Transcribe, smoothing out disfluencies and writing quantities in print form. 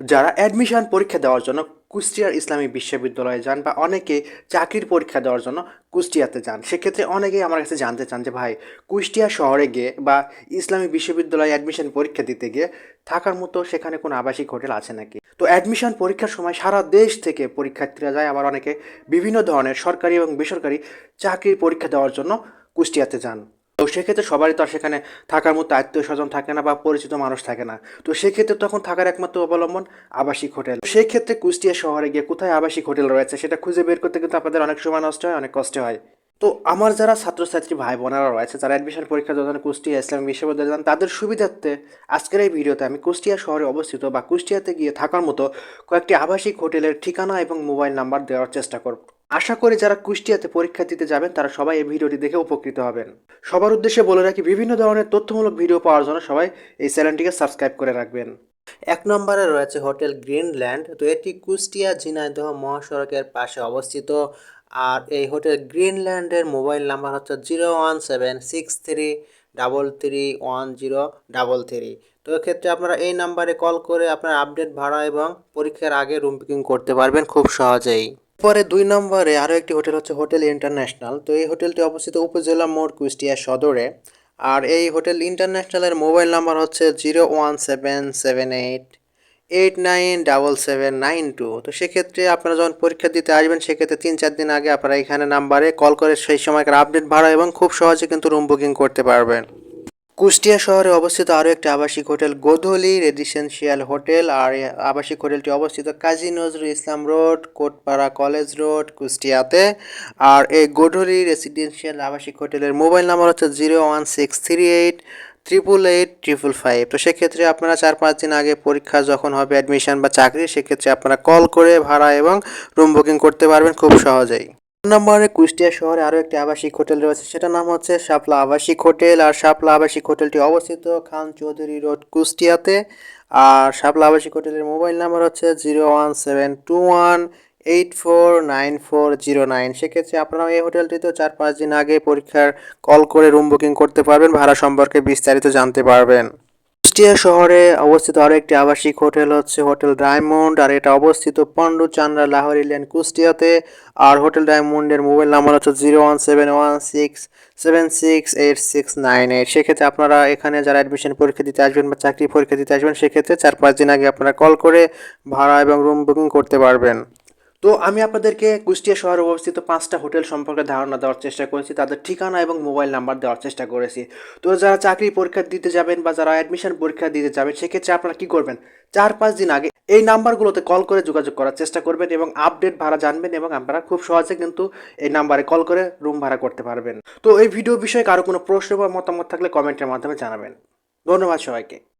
যারা অ্যাডমিশন পরীক্ষা দেওয়ার জন্য কুষ্টিয়ার ইসলামী বিশ্ববিদ্যালয়ে যান বা অনেকে চাকরির পরীক্ষা দেওয়ার জন্য কুষ্টিয়াতে যান, সেক্ষেত্রে অনেকেই আমার কাছে জানতে চান যে ভাই, কুষ্টিয়া শহরে গিয়ে বা ইসলামী বিশ্ববিদ্যালয়ে অ্যাডমিশন পরীক্ষা দিতে গিয়ে থাকার মতো সেখানে কোনো আবাসিক হোটেল আছে নাকি। তো অ্যাডমিশন পরীক্ষার সময় সারা দেশ থেকে পরীক্ষার্থীরা যায়, আবার অনেকে বিভিন্ন ধরনের সরকারি এবং বেসরকারি চাকরির পরীক্ষা দেওয়ার জন্য কুষ্টিয়াতে যান। তো সেক্ষেত্রে সবারই তো আর সেখানে থাকার মতো আত্মীয় স্বজন থাকে না বা পরিচিত মানুষ থাকে না। তো সেক্ষেত্রে তখন থাকার একমাত্র অবলম্বন আবাসিক হোটেল। সেই ক্ষেত্রে কুষ্টিয়া শহরে গিয়ে কোথায় আবাসিক হোটেল রয়েছে সেটা খুঁজে বের করতে কিন্তু আপনাদের অনেক সময় নষ্ট হয়, অনেক কষ্ট হয়। তো আমার যারা ছাত্রছাত্রী ভাই বোনেরা রয়েছে, যারা অ্যাডমিশন পরীক্ষা দেওয়ার জন্য কুষ্টিয়া ইসলামী বিশ্ববিদ্যালয়ে যান, তাদের সুবিধার্থে আজকের এই ভিডিওতে আমি কুষ্টিয়া শহরে অবস্থিত বা কুষ্টিয়াতে গিয়ে থাকার মতো কয়েকটি আবাসিক হোটেলের ঠিকানা এবং মোবাইল নাম্বার দেওয়ার চেষ্টা করব। আশা করি যারা কুষ্টিয়াতে পরীক্ষা দিতে যাবেন তারা সবাই এই ভিডিওটি দেখে উপকৃত হবেন। সবার উদ্দেশ্যে বলে রাখি, বিভিন্ন ধরনের তথ্যমূলক ভিডিও পাওয়ার জন্য সবাই এই চ্যানেলটিকে সাবস্ক্রাইব করে রাখবেন। এক নম্বরে রয়েছে হোটেল গ্রিনল্যান্ড। তো এটি কুষ্টিয়া ঝিনাইদহ মহাসড়কের পাশে অবস্থিত। আর এই হোটেল গ্রিনল্যান্ডের মোবাইল নাম্বার হচ্ছে 01763331033। তো এক্ষেত্রে আপনারা এই নাম্বারে কল করে আপনার আপডেট ভাড়া এবং পরীক্ষার আগে রুম বুকিং করতে পারবেন খুব সহজেই। পরে 2 নম্বরে আরও একটি হোটেল হচ্ছে হোটেল ইন্টারন্যাশনাল। তো এই হোটেলটি অবস্থিত উপজেলা মোড় কুষ্টিয়া সদরে। আর এই হোটেল ইন্টারন্যাশনালের মোবাইল নাম্বার হচ্ছে 01778897792। তো সেক্ষেত্রে আপনারা যখন পরীক্ষা দিতে আসবেন সেক্ষেত্রে 3-4 দিন আগে আপনারা এখানে নাম্বারে কল করে সেই সময়কার আপডেট ভাড়া এবং খুব সহজে কিন্তু রুম বুকিং করতে পারবেন। কুষ্টিয়া শহরে অবস্থিত আরও একটি আবাসিক হোটেল গোধূলি রেসিডেন্সিয়াল হোটেল। আর এই আবাসিক হোটেলটি অবস্থিত Kazi Nazrul Islam road, Kotpara college road, কুষ্টিয়াতে। আর এই গোধূলি রেসিডেন্সিয়াল আবাসিক হোটেলের মোবাইল নাম্বার হচ্ছে 01638885555। তো সেক্ষেত্রে আপনারা 4-5 দিন আগে পরীক্ষা যখন হবে অ্যাডমিশন বা চাকরি, সেক্ষেত্রে আপনারা কল করে ভাড়া এবং রুম বুকিং করতে পারবেন খুব সহজেই। নম্বরে কুষ্টিয়া শহরে আরও একটি আবাসিক হোটেল রয়েছে, সেটার নাম হচ্ছে শাপলা আবাসিক হোটেল। আর শাপলা আবাসিক হোটেলটি অবস্থিত খান চৌধুরী রোড কুষ্টিয়াতে। আর শাপলা আবাসিক হোটেলের মোবাইল নাম্বার হচ্ছে 01721849409। সেক্ষেত্রে আপনারা এই হোটেলটিতেও 4-5 দিন আগে পরীক্ষার কল করে রুম বুকিং করতে পারবেন, ভাড়া সম্পর্কে বিস্তারিত জানতে পারবেন। কুষ্টিয়া শহরে অবস্থিত আরও একটি আবাসিক হোটেল হচ্ছে হোটেল ডায়মন্ড। আর এটা অবস্থিত পন্ডুচান্দ্রা লাহোরি লেন কুষ্টিয়াতে। আর হোটেল ডায়মন্ডের মোবাইল নাম্বার হচ্ছে 01716768698। সেক্ষেত্রে আপনারা এখানে যারা অ্যাডমিশন পরীক্ষা দিতে আসবেন বা চাকরি পরীক্ষা দিতে আসবেন, সেক্ষেত্রে 4-5 দিন আগে আপনারা কল করে ভাড়া এবং রুম বুকিং করতে পারবেন। তো আমি আপনাদেরকে কুষ্টিয়া শহরে অবস্থিত 5টা হোটেল সম্পর্কে ধারণা দেওয়ার চেষ্টা করেছি, তাদের ঠিকানা এবং মোবাইল নাম্বার দেওয়ার চেষ্টা করেছি। তো যারা চাকরি পরীক্ষা দিতে যাবেন বা যারা অ্যাডমিশন পরীক্ষা দিতে যাবেন, সেক্ষেত্রে আপনারা কী করবেন, 4-5 দিন আগে এই নাম্বারগুলোতে কল করে যোগাযোগ করার চেষ্টা করবেন এবং আপডেট ভাড়া জানবেন, এবং আপনারা খুব সহজে কিন্তু এই নাম্বারে কল করে রুম ভাড়া করতে পারবেন। তো এই ভিডিও বিষয়ে কারো কোনো প্রশ্ন বা মতামত থাকলে কমেন্টের মাধ্যমে জানাবেন। ধন্যবাদ সবাইকে।